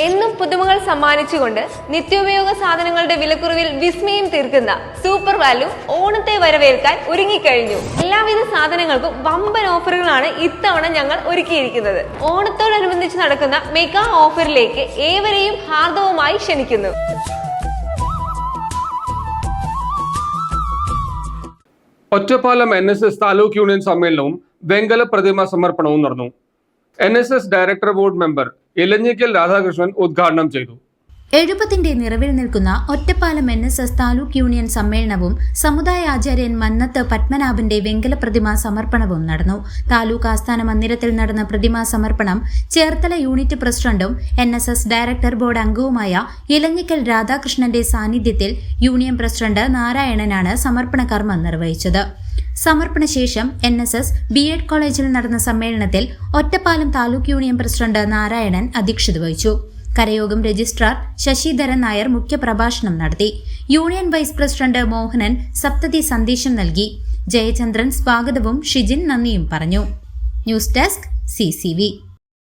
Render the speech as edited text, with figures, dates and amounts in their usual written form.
എന്നും പുതുമകൾ സമ്മാനിച്ചുകൊണ്ട് നിത്യോപയോഗ സാധനങ്ങളുടെ വിലക്കുറവിൽ വിസ്മയം തീർക്കുന്ന സൂപ്പർ വാല്യൂ ഓണത്തെ വരവേൽക്കാൻ ഒരുങ്ങിക്കഴിഞ്ഞു. എല്ലാവിധ സാധനങ്ങൾക്കും വമ്പൻ ഓഫറുകളാണ് ഇത്തവണ ഞങ്ങൾ ഒരുക്കിയിരിക്കുന്നത്. ഓണത്തോടനുബന്ധിച്ച് നടക്കുന്ന മെഗാ ഓഫറിലേക്ക് ഏവരെയും ഹാർദവമായി ക്ഷണിക്കുന്നു. ഒറ്റപ്പാലം NSS താലൂക്ക് യൂണിയൻ സമ്മേളനവും വെങ്കല പ്രതിമ സമർപ്പണവും നടന്നു. NSS director board member Elanjikkal Radhakrishnan ഉദ്ഘാടനം ചെയ്തു. 70ന്റെ നിറവിൽ നിൽക്കുന്ന ഒറ്റപ്പാലം NSS താലൂക്ക് യൂണിയൻ സമ്മേളനവും സമുദായ ആചാര്യൻ മന്നത്ത് പത്മനാഭന്റെ വെങ്കല പ്രതിമ സമർപ്പണവും നടന്നു. താലൂക്ക് ആസ്ഥാന മന്ദിരത്തിൽ നടന്ന പ്രതിമാ സമർപ്പണം ചേർത്തല യൂണിറ്റ് പ്രസിഡന്റും NSS ഡയറക്ടർ ബോർഡ് അംഗവുമായ ഇലഞ്ഞിക്കൽ രാധാകൃഷ്ണന്റെ സാന്നിധ്യത്തിൽ യൂണിയൻ പ്രസിഡന്റ് നാരായണനാണ് സമർപ്പണ കർമ്മം നിർവഹിച്ചത്. സമർപ്പണശേഷം NSS BEd കോളേജിൽ നടന്ന സമ്മേളനത്തിൽ ഒറ്റപ്പാലം താലൂക്ക് യൂണിയൻ പ്രസിഡന്റ് നാരായണൻ അധ്യക്ഷത വഹിച്ചു. കരയോഗം രജിസ്ട്രാർ ശശിധരൻ നായർ മുഖ്യപ്രഭാഷണം നടത്തി. യൂണിയൻ വൈസ് പ്രസിഡന്റ് മോഹനൻ സപ്തതി സന്ദേശം നൽകി. ജയചന്ദ്രൻ സ്വാഗതവും ഷിജിൻ നന്ദിയും പറഞ്ഞു. News desk CCV.